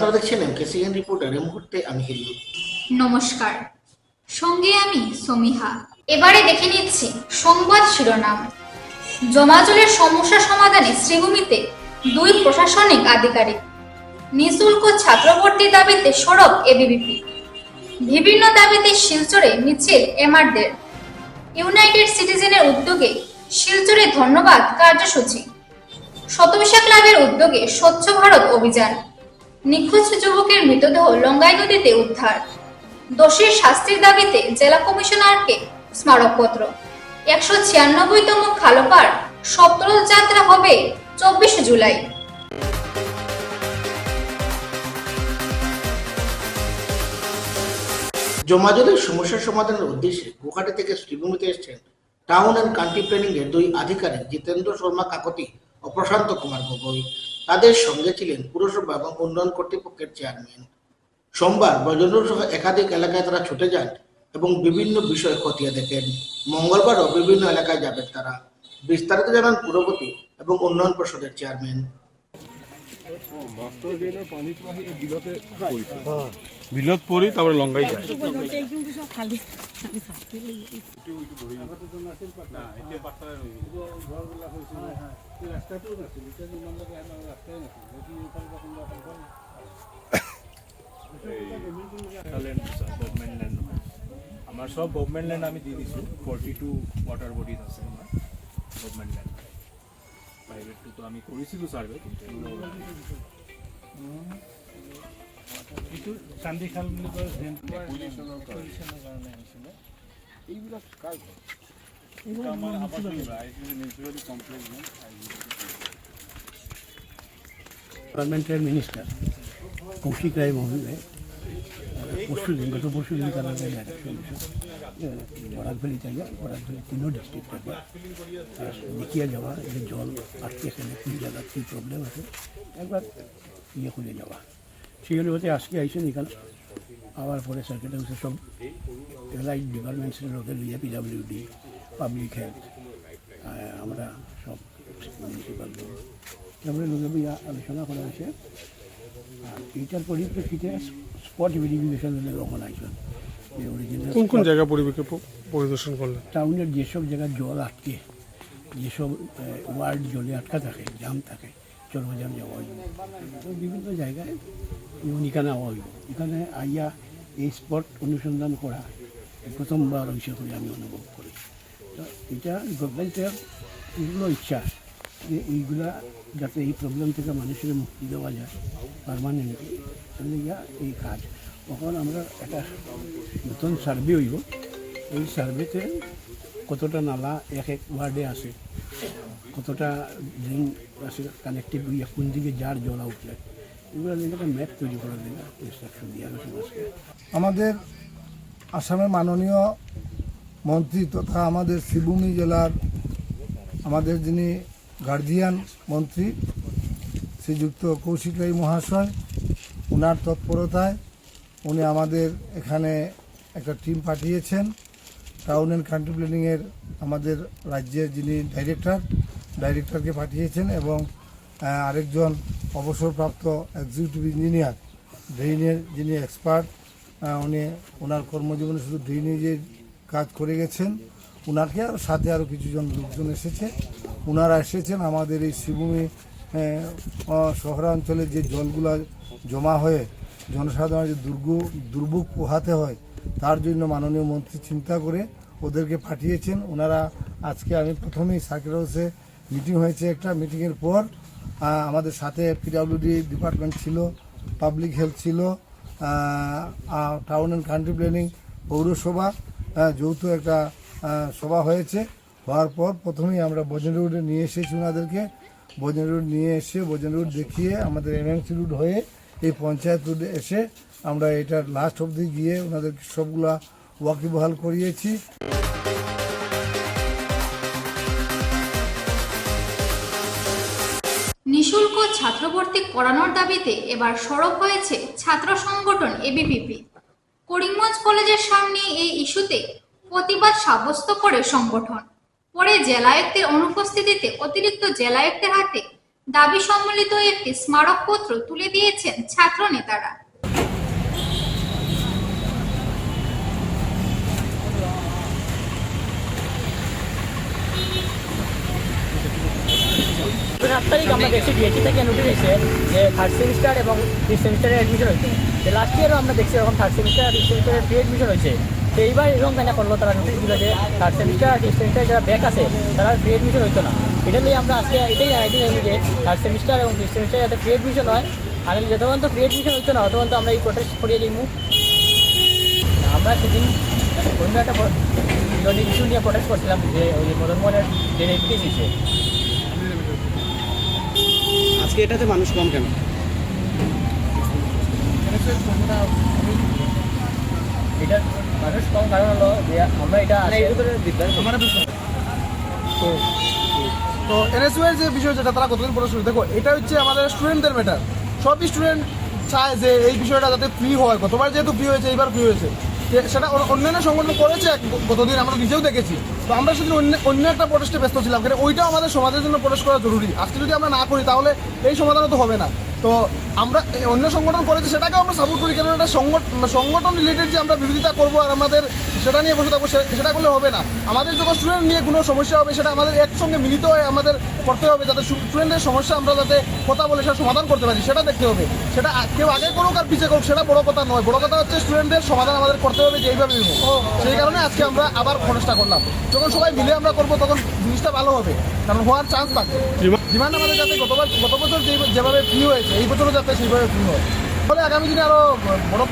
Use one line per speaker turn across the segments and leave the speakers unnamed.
আপনারা দেখছেন এমকেসিএন রিপোর্টার। এই মুহূর্তে আমি হিরু।
নমস্কার, সঙ্গে আমি সমীহা। এবারে দেখে নিচ্ছি সংবাদ শিরোনাম। জমাজলের সমস্যা সমাধানে শ্রীভূমিতে 2 প্রশাসনিক আধিকারিক। নিঃশুল্ক ছাত্রভর্তি দাবিতে সরব এবিভিপি। বিভিন্ন দাবিতে শিলচরে মিছিল এমআরদের। ইউনাইটেড সিটিজেনের উদ্যোগে শিলচরে ধন্যবাদ কার্যসূচি। শতবিশা ক্লাবের উদ্যোগে স্বচ্ছ ভারত অভিযান। নিখোঁজ যুবকের মৃতদেহ লঙ্গাই নদীতে উদ্ধার। দোষীর শাস্তির দাবিতে জেলা কমিশনারকে স্মারকপত্র। 196তম খালপাড় সপ্তরথ যাত্রা হবে 24 জুলাই।
জমাজলের সমস্যা সমাধানের উদ্দেশ্যে গুয়াহাটি থেকে শ্রীভূমিতে এসেছেন টাউন অ্যান্ড কান্ট্রি প্ল্যানিং এর 2 আধিকারিক জিতেন্দ্র শর্মা কাকতি ও প্রশান্ত কুমার গগৈ। তাদের সঙ্গে ছিলেন পুরসভা এবং উন্নয়ন কর্তৃপক্ষের চেয়ারম্যান। সোমবার বজনরোড সহ একাধিক এলাকায় তারা ছুটে যান এবং বিভিন্ন বিষয় খতিয়ে দেখেন। মঙ্গলবারও বিভিন্ন এলাকায় যাবেন তারা। বিস্তারিত জানান পুরপতি এবং উন্নয়ন পর্ষদের চেয়ারম্যান।
বিলত পরি তারপরে লঙ্গাই যায়।
আমার সব গভর্নমেন্ট ল্যান্ড আমি দিয়ে দিচ্ছি। 42 ওয়াটার বডিজ আছে আমার গভর্নমেন্ট ল্যান্ড। প্রাইভেট তো আমি করেছিল সার্ভে, কিন্তু কিন্তু চান্দি খাল বুলি কয় পজিশনৰ কাৰণে হৈছিলে এইবিলাক কাৰ ঘৰ? এইবিলাক আমাৰ মিউনিচিপালিটি কমপ্লেক্স
গভর্নমেন্টের মিনিস্টার কৌশিক রায় মহোদয় গত পরশু দিন তারা ডাইরেকশন বরাকভ্যালি জায়গা, বরাকভ্যালি 3 ডিস্ট্রিক্ট দেখিয়ে যাওয়া যে জল আটকেছে না, কোন জায়গার কী প্রবলেম আছে একবার খুলে যাওয়া। সেই অনুপাতে আজকে আইসেন এখানে আবার পরে সার্কিট হাউসে সব লাইট ডিপার্টমেন্টসের লোকের লিয়ে পিডাব্লিউডি, পাবলিক হেলথ, আমরা সব মিউনিসিপাল তারপরে লোকে আলোচনা করা হয়েছে। আর এইটার পরিপ্রেক্ষিতে স্পট ভেরিফিকেশন ওখানে আইসেন।
কোন কোন জায়গা পরিদর্শন করলেন?
টাউনের যেসব জায়গায় জল আটকে, যেসব ওয়ার্ড জলে আটকা থাকে, জাম থাকে, চরমজাম যাওয়া হইব, বিভিন্ন জায়গায় এখানে আওয়া হইব। এখানে আইয়া এই স্পট অনুসন্ধান করা প্রথমবার হয়েছে বলে আমি অনুভব করি। তো এটা গভর্নমেন্টের এগুলো ইচ্ছা যে এইগুলা যাতে এই প্রবলেম থেকে মানুষের মুক্তি দেওয়া যায় পারমানেন্টলি, সেদিকে এই কাজ। তখন আমরা একটা নতুন সার্ভে হইব। এই সার্ভেতে কতটা নালা এক এক ওয়ার্ডে আছে, কতটা ড্রেন আছে কানেক্টিভ হইয়া কোন দিকে যার জল উঠলে, এগুলো নিয়ে একটা ম্যাপ তৈরি করার জন্য ইনস্ট্রাকশন দিয়ে সমাজকে।
আমাদের আসামের মাননীয় মন্ত্রী তথা আমাদের শ্রীভূমি জেলার আমাদের যিনি গার্জিয়ান মন্ত্রী শ্রীযুক্ত কৌশিক রায় মহাশয়, ওনার তৎপরতায় উনি আমাদের এখানে একটা টিম পাঠিয়েছেন। টাউন অ্যান্ড কান্ট্রি প্ল্যানিংয়ের আমাদের রাজ্যের যিনি ডাইরেক্টরকে পাঠিয়েছেন এবং আরেকজন অবসরপ্রাপ্ত এক্সিকিউটিভ ইঞ্জিনিয়ার ড্রেইনের যিনি এক্সপার্ট, উনি ওনার কর্মজীবনে শুধু ড্রেইনেজের কাজ করে গেছেন। ওনাকে আর সাথে আরও কিছুজন লোকজন এসেছে। ওনারা এসেছেন আমাদের এই শ্রীভূমি শহরাঞ্চলে যে জলগুলো জমা হয়ে জনসাধারণের যে দুর্ভোগ পোহাতে হয়, তার জন্য মাননীয় মন্ত্রী চিন্তা করে ওদেরকে পাঠিয়েছেন। ওনারা আজকে আমি প্রথমেই সার্কিট হাউসে মিটিং হয়েছে, একটা মিটিংয়ের পর আমাদের সাথে পিডাব্লিউডি ডিপার্টমেন্ট ছিল, পাবলিক হেলথ ছিল, টাউন অ্যান্ড কান্ট্রি প্ল্যানিং, পৌরসভা যৌথ একটা সভা হয়েছে। হওয়ার পর প্রথমেই আমরা বজেন রোডে নিয়ে এসেছি ওনাদেরকে। বজেন রোড নিয়ে এসে বজেন রোড দেখিয়ে আমাদের এমএমসি রোড হয়ে এই পঞ্চায়েত রোডে এসে আমরা এটার লাস্ট অবধি গিয়ে ওনাদেরকে সবগুলা ওয়াকিবহাল করিয়েছি।
নিঃশুল্ক ছাত্রভর্তি করানোর দাবিতে এবার সরব হয়েছে ছাত্র সংগঠন এবিভিপি। করিমগঞ্জ কলেজের সামনে এই ইস্যুতে প্রতিবাদ সাব্যস্ত করে সংগঠন। পরে জেলায়ুক্তের অনুপস্থিতিতে অতিরিক্ত জেলায়ুক্তের হাতে দাবি সম্বলিত একটি স্মারকপত্র তুলে দিয়েছেন ছাত্র নেতারা।
আমরা দেখছি বিএসসি থেকে নোটিশ এসেছে যে থার্ড সেমিস্টার এবং ফিফথ সেমিস্টারে অ্যাডমিশন হয়েছে। যে লাস্ট ইয়ারও আমরা দেখছি এরকম থার্ড সেমিস্টার আর ফিফথ সেমিস্টারে ফ্রি অ্যাডমিশন হয়েছে। তো এইবার এরকম কেন করলো, তারা নোটিশ দিল যে থার্ড সেমিস্টার আর ফিফথ সেমিস্টারে যারা ব্যাক আছে তারা ফ্রি অ্যাডমিশন হইতো না। এটা নিয়ে আমরা আজকে এটাই জানাইতে চাইছি যে থার্ড সেমিস্টার এবং ফিফথ সেমিস্টারে যাতে ফ্রি অ্যাডমিশন হয়, আর যত পর্যন্ত ফ্রি অ্যাডমিশন হইতো না তত পর্যন্ত আমরা এই প্রোটেস্ট করিয়ে দিব। আমরা সেদিন অন্য একটা ইস্যু নিয়ে প্রোটেস্ট করছিলাম যে ওই মদন মোহনের যে রেপিস দিচ্ছে।
আজকে এটাতে মানুষ কম কেন?
এটা মানুষ কম কারণ হলো যে আমরা এটা
তো এনএসইউ এর যে বিষয় যেটা তারা কতদিন পরে শুরু, দেখো এটা হচ্ছে আমাদের স্টুডেন্টদের ম্যাটার। সব স্টুডেন্ট চায় যে এই বিষয়টা যাতে ফ্রি হয়। গতবার যেহেতু ফ্রি হয়েছে, এইবার ফ্রি হয়েছে, সেটা অন্যান্য সংগঠন করেছে গতদিন, আমরা নিজেও দেখেছি। তো আমরা সেদিন অন্য একটা প্রোটেস্টে ব্যস্ত ছিলাম, কারণ ওইটাও আমাদের সমাজের জন্য প্রোটেস্ট করা জরুরি। আজকে যদি আমরা না করি তাহলে এই সমাধানও তো হবে না। তো আমরা অন্য সংগঠন করেছি, সেটাকেও আমরা সাপোর্ট করি, কারণ এটা সংগঠন রিলেটেড যে আমরা বিরোধিতা করবো আর আমাদের সেটা নিয়ে বসে থাকবো, সেটা করলে হবে না। আমাদের যখন স্টুডেন্ট নিয়ে কোনো সমস্যা হবে সেটা আমাদের একসঙ্গে মিলিত হয়ে আমাদের করতে হবে, যাতে স্টুডেন্টের সমস্যা আমরা যাতে কথা বলে সেটা সমাধান করতে পারি, সেটা দেখতে হবে। সেটা কেউ আগে করুক আর পিছিয়ে করুক সেটা বড় কথা নয়। বড় কথা হচ্ছে স্টুডেন্টের সমাধান আমাদের করতে হবে, যে এইভাবে হোক। সেই কারণে আজকে আমরা আবার প্রচেষ্টা করলাম। যখন সবাই মিলে আমরা করবো তখন জিনিসটা ভালো হবে, কারণ হওয়ার চান্স থাকবে। ডিমান্ড আমাদের যাতে গত বছর যেভাবে ফ্রি হয়েছে এই বছরও যাতে সেইভাবে ফ্রি হয়, ফলে আগামী দিনে আরও বড়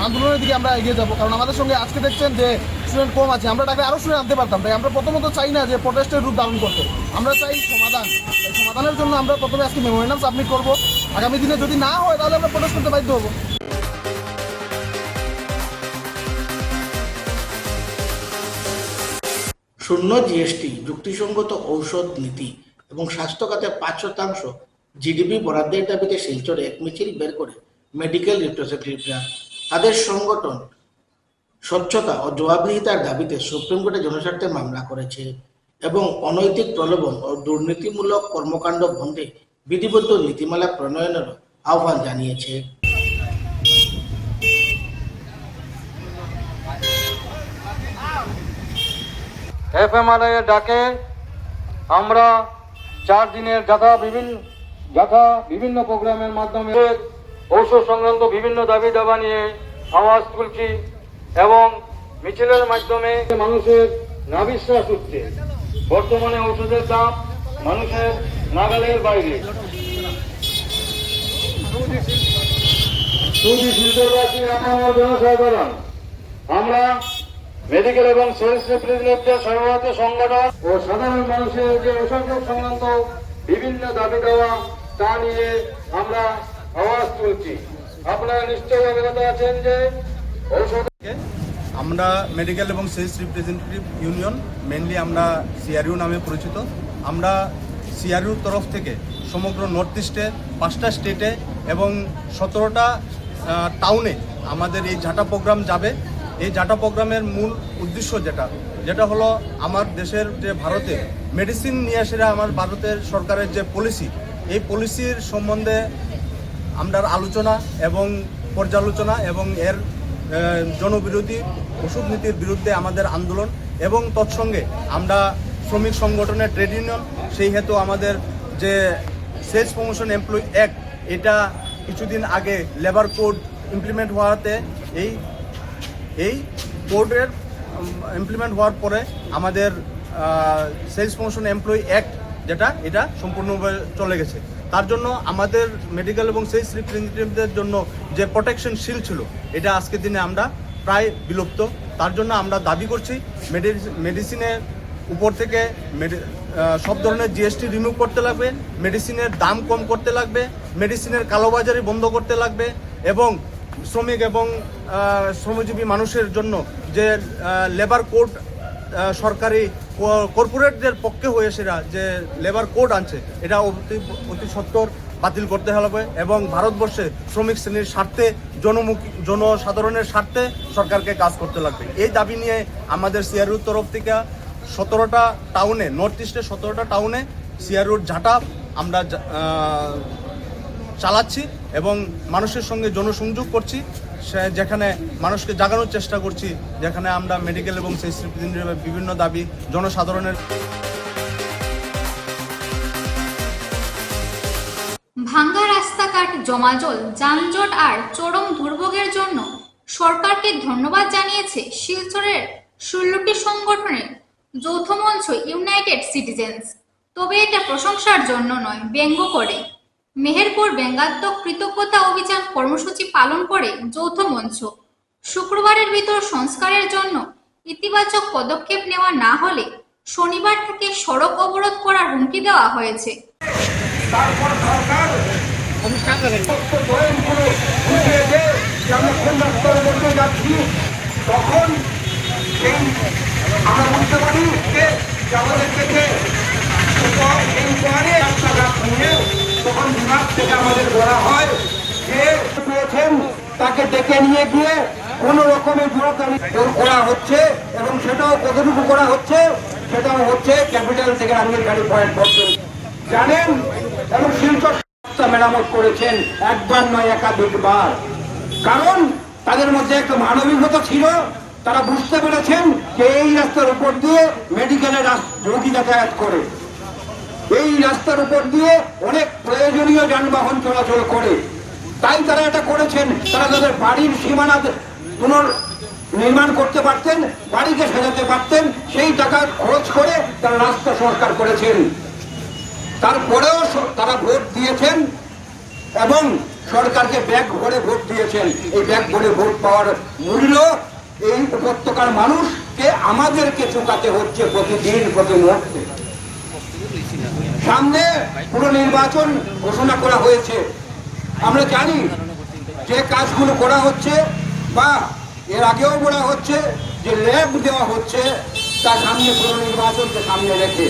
আন্দোলনের দিকে আমরা এগিয়ে যাবো। কারণ আমাদের সঙ্গে আজকে দেখছেন যে স্টুডেন্ট কম আছে, আমরা ডাকলে আরও স্টুডেন্ট আনতে পারতাম। তাই আমরা প্রথমত চাই না যে প্রোটেস্টের রূপ ধারণ করতে, আমরা চাই সমাধান। এই সমাধানের জন্য আমরা প্রথমে আজকে মেমোরেন্ডাম সাবমিট করবো। আগামী দিনে যদি না হয় তাহলে আমরা প্রোটেস্ট করতে বাধ্য হবো।
শূন্য জিএসটি, যুক্তিসঙ্গত ঔষধ নীতি এবং স্বাস্থ্য খাতে 5% জিডিপি বরাদ্দের দাবিতে শিলচরে এক মিছিল বের করে মেডিকেল রিপ্রেজেন্টেটিভরা তাদের সংগঠন স্বচ্ছতা ও জবাবদিহিতার দাবিতে সুপ্রিম কোর্টে জনস্বার্থে মামলা করেছে এবং অনৈতিক প্রলোভন ও দুর্নীতিমূলক কর্মকাণ্ড বন্ধে বিধিবদ্ধ নীতিমালা প্রণয়নের আহ্বান জানিয়েছে।
এফএমআরআই এর ডাকে আমরা 4 দিনের বিভিন্ন প্রোগ্রামের মাধ্যমে ঔষধ সংক্রান্ত বিভিন্ন দাবি দাবা নিয়ে আওয়াজ তুলছি এবং মিছিলের মাধ্যমে মানুষের নাবিশ্বাস উঠছে। বর্তমানে ঔষধের দাম মানুষের নাগালের বাইরে। জনসাধারণ, আমরা মেডিকেল এবং সেলস রিপ্রেজেন্টেটিভ সর্বভারতীয় সংগঠন ও সাধারণ মানুষের যে ঔষধ সংক্রান্ত বিভিন্ন দাবি দেওয়া তা নিয়ে আমরা আওয়াজ তুলছি। আপনারা নিশ্চয়ই অবগত আছেন যে ঔষধ
আমরা মেডিকেল এবং সেলস রিপ্রেজেন্টেটিভ ইউনিয়ন, মেনলি আমরা সিআরইউ নামে পরিচিত। আমরা সিআরইউর তরফ থেকে সমগ্র নর্থ ইস্টে 5টা স্টেটে এবং 17টা টাউনে আমাদের এই ঝাঁটা প্রোগ্রাম যাবে। এই ঝাঁটা প্রোগ্রামের মূল উদ্দেশ্য যেটা হলো আমার দেশের যে ভারতের মেডিসিন নিয়ে আসা আমার ভারতের সরকারের যে পলিসি, এই পলিসির সম্বন্ধে আমরা আলোচনা এবং পর্যালোচনা এবং এর জনবিরোধী ওষুধ নীতির বিরুদ্ধে আমাদের আন্দোলন এবং তৎসঙ্গে আমরা শ্রমিক সংগঠনের ট্রেড ইউনিয়ন, সেই হেতু আমাদের যে সেলস প্রমোশন এমপ্লয়ি অ্যাক্ট, এটা কিছুদিন আগে লেবার কোড ইমপ্লিমেন্ট হওয়াতে এই কোডের ইমপ্লিমেন্ট হওয়ার পরে আমাদের সেলস প্রমোশন এমপ্লয়ি অ্যাক্ট এটা সম্পূর্ণভাবে চলে গেছে। তার জন্য আমাদের মেডিকেল এবং সেলস রিপ্রেজেন্টেটিভদের জন্য যে প্রোটেকশন শিল্ড ছিল, এটা আজকের দিনে আমরা প্রায় বিলুপ্ত। তার জন্য আমরা দাবি করছি মেডিসিনের উপর থেকে সব ধরনের জিএসটি রিমুভ করতে লাগবে, মেডিসিনের দাম কম করতে লাগবে, মেডিসিনের কালোবাজারি বন্ধ করতে লাগবে এবং শ্রমিক এবং শ্রমজীবী মানুষের জন্য যে লেবার কোড সরকারি কর্পোরেটদের পক্ষে হয়ে সেরা যে লেবার কোড আনছে, এটা অতি সত্বর বাতিল করতে হবে এবং ভারতবর্ষে শ্রমিক শ্রেণীর স্বার্থে জনসাধারণের স্বার্থে সরকারকে কাজ করতে লাগবে। এই দাবি নিয়ে আমাদের সিআরইউর তরফ থেকে 17টা টাউনে, নর্থ ইস্টের 17টা টাউনে সিআরইউর ঝাঁটা আমরা চালাচ্ছি এবং মানুষের সঙ্গে জনসংযোগ করছি, যেখানে মানুষকে জাগানোর চেষ্টা করছি, যেখানে আমরা মেডিকেল এবং সেই রিপ্রেজেন্টেটিভের বিভিন্ন দাবি জনসাধারণের।
ভাঙ্গা রাস্তাঘাট, জমাজল, যানজট আর চরম দুর্ভোগের জন্য সরকারকে ধন্যবাদ জানিয়েছে শিলচরের 16টি সংগঠনের যৌথ মঞ্চ ইউনাইটেড সিটিজেন্স। তবে এটা প্রশংসার জন্য নয়, ব্যঙ্গ করে। মেহেরপুর ব্যঙ্গাত্মক কৃতজ্ঞতা অভিযান কর্মসূচি পালন করে যৌথ মঞ্চ। শুক্রবারের ভিতর সংস্কারের জন্য ইতিবাচক পদক্ষেপ নেওয়া না হলে শনিবার থেকে সড়ক অবরোধ করার হুমকি দেওয়া হয়েছে।
তখন আমরা বুঝতে পারি যে আমাদের থেকে তখন বিভাগ থেকে আমাদের বলা হয় যে পেয়েছেন তাকে ডেকে নিয়ে গিয়ে কোন রকমের জোরাতালি করা হচ্ছে, এবং সেটাও কতটুকু করা হচ্ছে, সেটাও হচ্ছে ক্যাপিটাল থেকে রাঙ্গির গাড়ি পয়েন্ট পর্যন্ত জানেন। এবং শিলচর মেরামত করেছেন একবার নয়, একাধিকবার। কারণ তাদের মধ্যে একটা মানবিকতা ছিল, তারা বুঝতে পেরেছেন যে এই রাস্তার উপর দিয়ে মেডিকেলের রোগী যাতায়াত করে, এই রাস্তার উপর দিয়ে অনেক প্রয়োজনীয় যানবাহন চলাচল করে, তাই তারা এটা করেছেন। তারা তাদের বাড়ির সীমানা পুনর্নির্মাণ করতে পারতেন, বাড়িকে সাজাতে পারতেন, সেই টাকা খরচ করে তারা রাস্তা সংস্কার করেছেন। তারপরেও তারা ভোট দিয়েছেন এবং সরকারকে ব্যাগ ভরে ভোট দিয়েছেন। এই ব্যাগ ভরে ভোট পাওয়ার মূল্য এই উপত্যকার মানুষকে আমাদেরকে চুকাতে হচ্ছে প্রতিদিন, প্রতি মুহূর্তে। সামনে পুরো নির্বাচন ঘোষণা করা হয়েছে। আমরা জানি যে কাজগুলো করা হচ্ছে বা এর আগেও বলা হচ্ছে যে ল্যাব দেওয়া হচ্ছে, তার সামনে পুরো নির্বাচনকে সামনে রেখে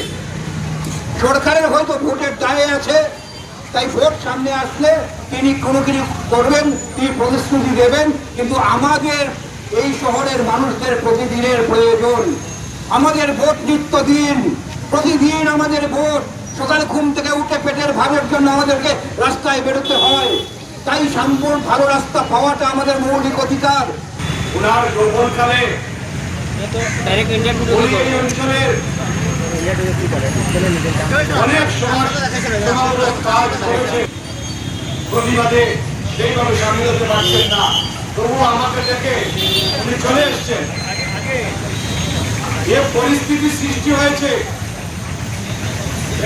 সরকারের হয়তো ভোটের দায়ে আছে, তাই ভোট সামনে আসলে তিনি কোনো কিছু করবেন, তিনি প্রতিশ্রুতি দেবেন। কিন্তু আমাদের এই শহরের মানুষদের প্রতিদিনের প্রয়োজন, আমাদের ভোট নিত্যদিন, প্রতিদিন আমাদের ভোট। সকালে ঘুম থেকে উঠে পেটের ভাবের জন্য আমাদেরকে রাস্তায় বেরোতে হয়, তাই সম্পূর্ণ ভালো রাস্তা পাওয়াটা আমাদের মৌলিক অধিকার।
ওনার যৌবনকালে এই অঞ্চলের অনেক সমাজমূলক কাজ করেছে, প্রতিবাদে সেইভাবে সামিল হতে পারছেন না, তবু আমাকে দেখে উনি চলে এসছেন। যে পরিস্থিতি সৃষ্টি হয়েছে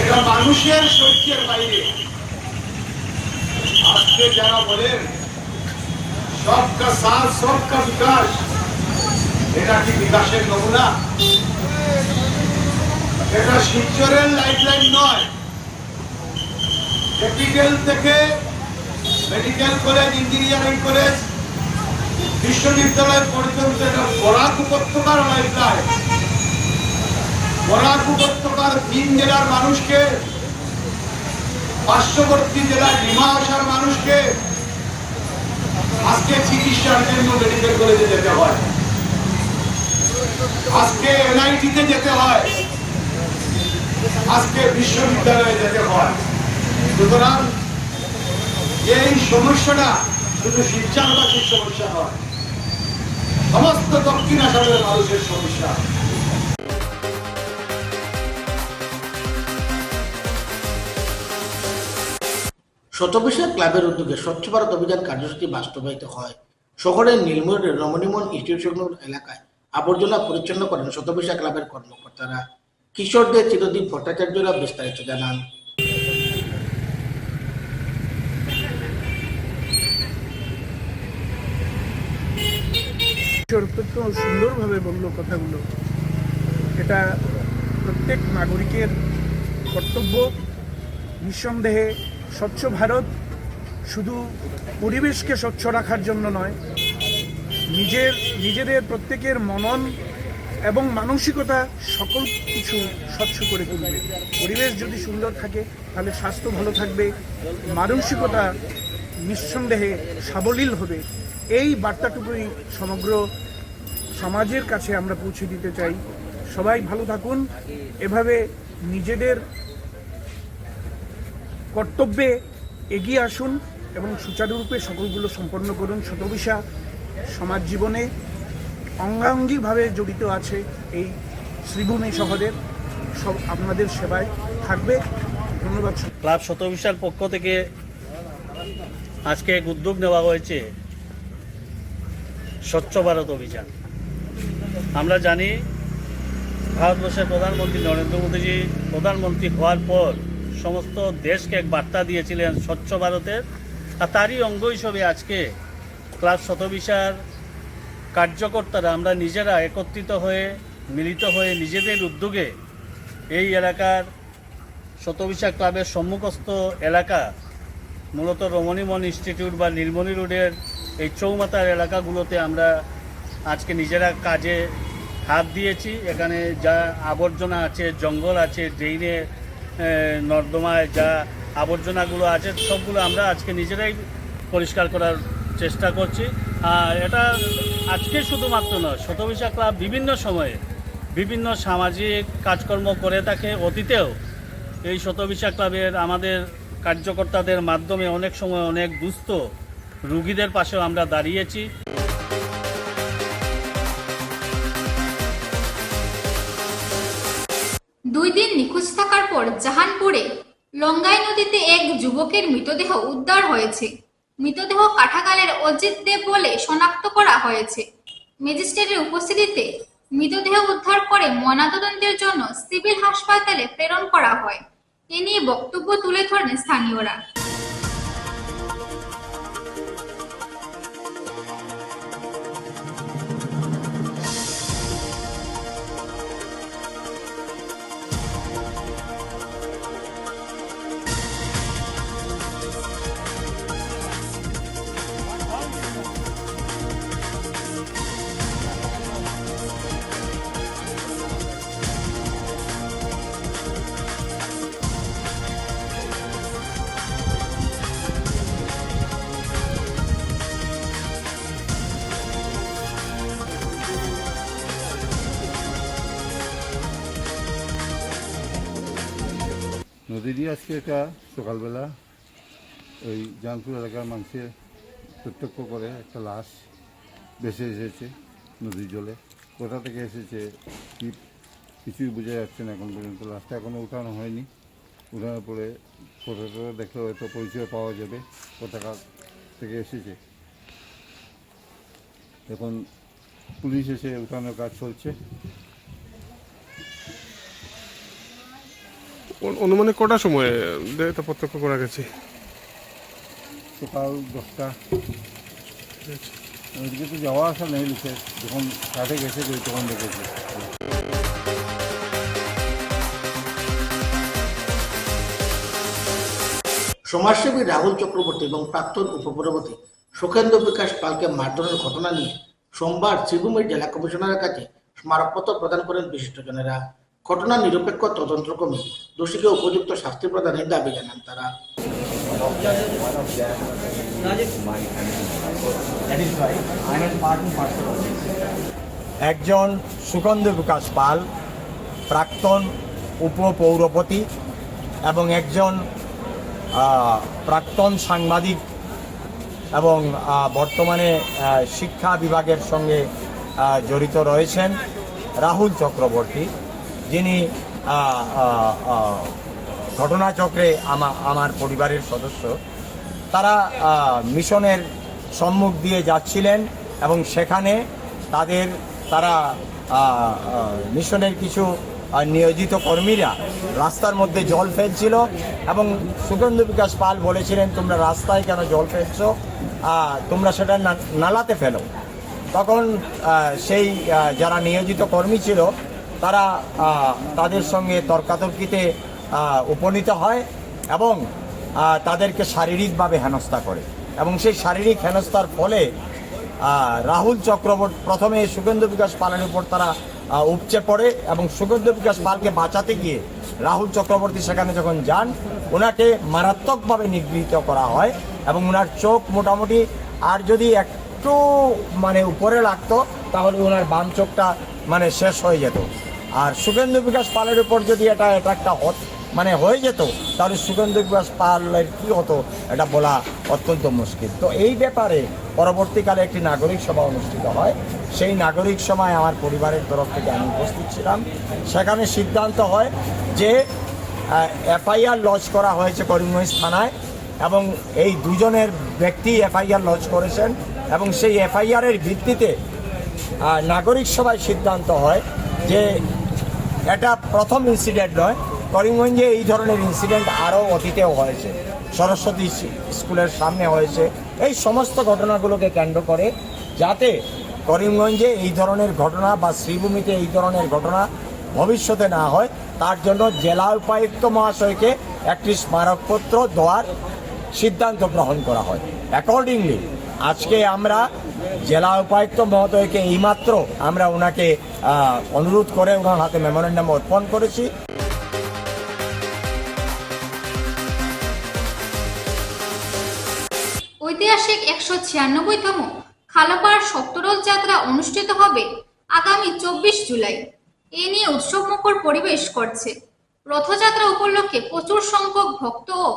এটা মানুষের সহ্যের বাইরে। আজকে যারা বলেন সবকা সাথ সবকা বিকাশ, এটা কি বিকাশের নমুনা? এটা শিলচরের লাইফলাইন নয়। ক্যাপিটাল থেকে মেডিকেল কলেজ, ইঞ্জিনিয়ারিং কলেজ, বিশ্ববিদ্যালয় পর্যন্ত এটা বরাক উপত্যকার লাইফলাইন। বরাক উপত্যকার 3 জেলার মানুষকে, পার্শ্ববর্তী জেলার ডিমা আসার মানুষকে আজকে চিকিৎসার জন্য মেডিকেল কলেজে যেতে হয়, আজকে এনআইটিতে যেতে হয়, আজকে বিশ্ববিদ্যালয়ে যেতে হয়। সুতরাং এই সমস্যাটা শুধু শিলচরবাসীর সমস্যা নয়, সমস্ত দক্ষিণ আসামের মানুষের সমস্যা।
শতবিশা ক্লাবের উদ্যোগে স্বচ্ছ ভারত অভিযান কার্যসূচি বাস্তবায়িত হয়। শহরের নীলমোড়ের রমণীমোহন ইনস্টিটিউশন এলাকায় আবর্জনা পরিচ্ছন্ন করেন শতবিশা ক্লাবের কর্মকর্তারা। কিশোরদের চিরদীপ ভট্টাচার্যরা বিস্তারিত জানান।
অত্যন্ত সুন্দরভাবে বলল কথাগুলো। এটা প্রত্যেক নাগরিকের কর্তব্য। নিঃসন্দেহে স্বচ্ছ ভারত শুধু পরিবেশকে স্বচ্ছ রাখার জন্য নয়, নিজেদের প্রত্যেকের মনন এবং মানসিকতা সকল কিছু স্বচ্ছ করে তুলবে। পরিবেশ যদি সুন্দর থাকে তাহলে স্বাস্থ্য ভালো থাকবে, মানসিকতা নিঃসন্দেহে সাবলীল হবে। এই বার্তাটুকুই সমগ্র সমাজের কাছে আমরা পৌঁছে দিতে চাই। সবাই ভালো থাকুন, এভাবে নিজেদের কর্তব্যে এগিয়ে আসুন এবং সুচারুরূপে সকলগুলো সম্পন্ন করুন। শতবিশা সমাজ জীবনে অঙ্গাঙ্গিভাবে জড়িত আছে এই শ্রীভূমি শহরের, সব আপনাদের সেবায় থাকবে। ধন্যবাদ।
ক্লাব শতবিশার পক্ষ থেকে আজকে এক উদ্যোগ নেওয়া হয়েছে স্বচ্ছ ভারত অভিযান। আমরা জানি ভারতবর্ষের প্রধানমন্ত্রী নরেন্দ্র মোদীজি প্রধানমন্ত্রী হওয়ার পর সমস্ত দেশকে এক বার্তা দিয়েছিলেন স্বচ্ছ ভারতের, আর তারই অঙ্গ হিসেবে আজকে ক্লাব শতবিশার কার্যকর্তারা আমরা নিজেরা একত্রিত হয়ে মিলিত হয়ে নিজেদের উদ্যোগে এই এলাকার শতবিশা ক্লাবের সম্মুখস্থ এলাকা, মূলত রমণীমন ইনস্টিটিউট বা নীলমণি রোডের এই চৌমাথার এলাকাগুলোতে আমরা আজকে নিজেরা কাজে হাত দিয়েছি। এখানে যা আবর্জনা আছে, জঙ্গল আছে, ড্রেনে নর্দমায় যা আবর্জনাগুলো আছে সবগুলো আমরা আজকে নিজেরাই পরিষ্কার করার চেষ্টা করছি। আর এটা আজকে শুধুমাত্র নয়, শতবিশা ক্লাব বিভিন্ন সময়ে বিভিন্ন সামাজিক কাজকর্ম করে থাকে। অতীতেও এই শতবিশা ক্লাবের আমাদের কার্যকর্তাদের মাধ্যমে অনেক সময় অনেক দুস্থ রুগীদের পাশেও আমরা দাঁড়িয়েছি।
2 দিন নিখোঁজ থাকার পর জাহানপুরে লঙ্গাই নদীতে এক যুবকের মৃতদেহ উদ্ধার হয়েছে। মৃতদেহ কাঠাগালের অজিত দেব বলে শনাক্ত করা হয়েছে। ম্যাজিস্ট্রেটের উপস্থিতিতে মৃতদেহ উদ্ধার করে ময়নাতদন্তের জন্য সিভিল হাসপাতালে প্রেরণ করা হয়। এ নিয়ে বক্তব্য তুলে ধরেন স্থানীয়রা।
নদী দিয়ে আজকে এটা সকালবেলা ওই জানপুর এলাকার মানুষে প্রত্যক্ষ করে একটা লাশ ভেসে এসেছে নদীর জলে। কোথা থেকে এসেছে কি কিছুই বোঝা যাচ্ছে না এখন পর্যন্ত। লাশটা এখনও উঠানো হয়নি। উঠানোর পরে কোথাও দেখলে হয়তো পরিচয় পাওয়া যাবে কোথাকার থেকে এসেছে। এখন পুলিশ এসে উঠানোর কাজ চলছে।
অনুমানে কটার সময় দেহটা প্রত্যক্ষ করা গেছে?
সকাল 10টা। ওইদিকে তো যাওয়া আসা নেই লিখে, যখন কাঠে গেছে তখন দেখেছি।
সমাজসেবী রাহুল চক্রবর্তী এবং প্রাক্তন উপপুরপতি সুখেন্দ্র বিকাশ পালকে মারধরের ঘটনা নিয়ে সোমবার শ্রীভূমির জেলা কমিশনারের কাছে স্মারকপত্র প্রদান করেন বিশিষ্টজনেরা। ঘটনার নিরপেক্ষ তদন্ত ক্রমে দোষীকে উপযুক্ত শাস্তি প্রদানের দাবি জানান তারা।
একজন সুখেন্দ্র বিকাশ পাল, প্রাক্তন উপপৌরপতি এবং একজন প্রাক্তন সাংবাদিক এবং বর্তমানে শিক্ষা বিভাগের সঙ্গে জড়িত রয়েছেন রাহুল চক্রবর্তী, যিনি ঘটনাচক্রে আমার পরিবারের সদস্য। তারা মিশনের সম্মুখ দিয়ে যাচ্ছিলেন এবং সেখানে তারা মিশনের কিছু নিয়োজিত কর্মীরা রাস্তার মধ্যে জল ফেলছিল এবং সুখেন্দ্র বিকাশ পাল বলেছিলেন, তোমরা রাস্তায় কেন জল ফেলছো, তোমরা সেটা নালাতে ফেলো। তখন সেই যারা নিয়োজিত কর্মী ছিল তারা তাদের সঙ্গে তর্কাতর্কিতে উপনীত হয় এবং তাদেরকে শারীরিকভাবে হেনস্থা করে এবং সেই শারীরিক হেনস্থার ফলে রাহুল চক্রবর্তী প্রথমে সুখেন্দ্র বিকাশ পালের উপর তারা উপচে পড়ে এবং সুখেন্দ্র বিকাশ পালকে বাঁচাতে গিয়ে রাহুল চক্রবর্তী সেখানে যখন যান, ওনাকে মারাত্মকভাবে নিগৃহীত করা হয় এবং ওনার চোখ মোটামুটি আর যদি একটু উপরে লাগতো তাহলে ওনার বাম চোখটা শেষ হয়ে যেত। আর সুখেন্দ্র বিকাশ পালের উপর যদি এটা একটা মানে হয়ে যেত, তাহলে সুগন্ধি বিকাশ পার্লার কী হতো এটা বলা অত্যন্ত মুশকিল। তো এই ব্যাপারে পরবর্তীকালে একটি নাগরিক সভা অনুষ্ঠিত হয়। সেই নাগরিক সভায় আমার পরিবারের তরফ থেকে আমি উপস্থিত ছিলাম। সেখানে সিদ্ধান্ত হয় যে এফআইআর লজ করা হয়েছে করিমগঞ্জ থানায়, এবং এই দুজনের ব্যক্তি এফআইআর লজ করেছেন, এবং সেই এফআইআরের ভিত্তিতে নাগরিক সভায় সিদ্ধান্ত হয় যে এটা প্রথম ইনসিডেন্ট নয়, করিমগঞ্জে এই ধরনের ইনসিডেন্ট আরও অতীতেও হয়েছে, সরস্বতী স্কুলের সামনে হয়েছে। এই সমস্ত ঘটনাগুলোকে কেন্দ্র করে যাতে করিমগঞ্জে এই ধরনের ঘটনা বা শ্রীভূমিতে এই ধরনের ঘটনা ভবিষ্যতে না হয়, তার জন্য জেলা উপায়ুক্ত মহাশয়কে একটি স্মারকপত্র দেওয়ার সিদ্ধান্ত গ্রহণ করা হয়। অ্যাকর্ডিংলি আজকে আমরা জেলা উপায়ুক্ত মহোদয়কে এইমাত্র আমরা ওনাকে অনুরোধ করে ওনার হাতে মেমোরেন্ডাম অর্পণ করেছি।
ঐতিহাসিক 196তম খালাপাড় সপ্তরথ যাত্রা অনুষ্ঠিত হবে আগামী 24 জুলাই। এ নিয়ে উৎসবমুখর পরিবেশ করছে। রথযাত্রা উপলক্ষে প্রচুর সংখ্যক ভক্ত ও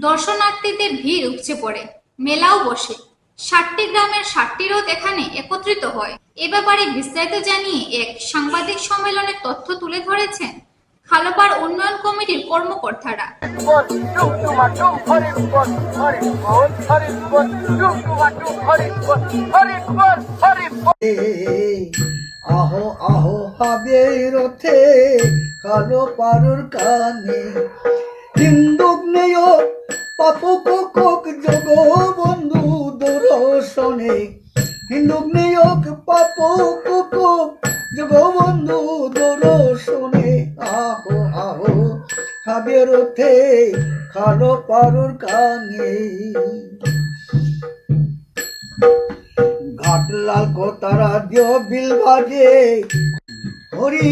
দর্শনার্থীদের ভিড় উপচে পড়ে। মেলাও বসে। 60টি গ্রামের 60টি রথ এখানে একত্রিত হয়। এ ব্যাপারে বিস্তারিত জানিয়ে এক সাংবাদিক সম্মেলনে তথ্য তুলে ধরেছেন খালাপাড় উন্নয়ন কমিটির কর্মকর্তারা।
আহো আহো হবে রথে কালো পারুর কানে হিন্দুক নেয় পাপক কক যোগ বন্ধু দর্শনে হিন্দুক নেয়ক পাপক কক যোগ বন্ধু দর্শনে আহো আহো হবে রথে কালো পারুর কানে ঘাট লাল কো তারা দিও বিল বাজে হরি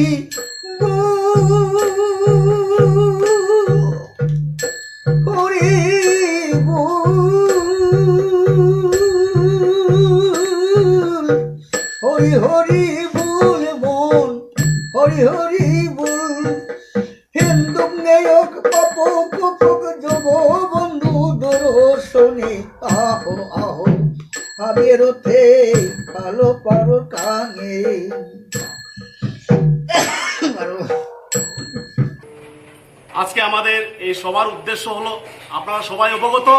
হরি হরি হরি বুল মন হরি হরি বুল হিন্দু নেয়ক পাপক কক যোগ বন্ধু দর্শনে আহো আহো রথে কালো পারো কানে।
আজকে আমাদের এই সবার উদ্দেশ্য হলো, আপনারা সবাই অবগত,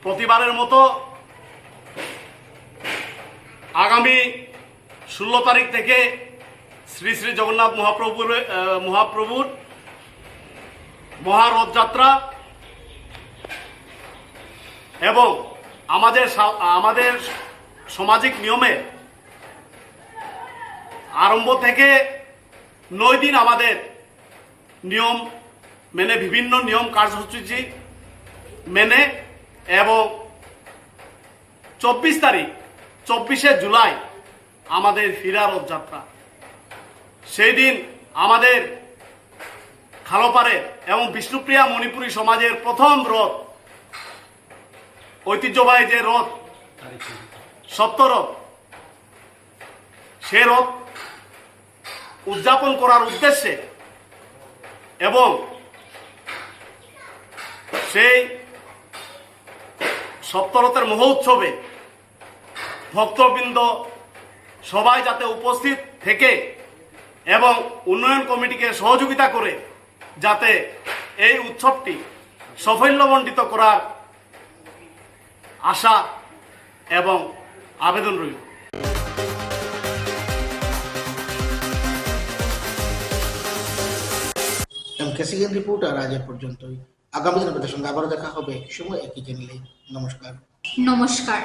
প্রতিবারের মতো আগামী 16 তারিখ থেকে শ্রী শ্রী জগন্নাথ মহাপ্রভুর মহারথযাত্রা এবং আমাদের সামাজিক নিয়মে আরম্ভ থেকে 9 দিন আমাদের নিয়ম মেনে বিভিন্ন নিয়ম কার্যসূচি মেনে এবং 24শে জুলাই আমাদের ফিরা রথযাত্রা। সেই দিন আমাদের খালাপাড়ে এবং বিষ্ণুপ্রিয়া মণিপুরী সমাজের প্রথম রথ, ঐতিহ্যবাহী যে রথ সপ্তরথ, সে রথ উদযাপন করার উদ্দেশ্যে এবং সেই সপ্তরথের মহোৎসবে ভক্তবৃন্দ সবাই যাতে উপস্থিত থেকে এবং উন্নয়ন কমিটিকে সহযোগিতা করে যাতে এই উৎসবটি সাফল্যমণ্ডিত করার আশা এবং আবেদন রইল।
এমকেসিএন রিপোর্টার আজ এ পর্যন্তই। আগামী দিনে আপনাদের সঙ্গে আবারও দেখা হবে একই সময় একই চ্যানেলে। নমস্কার।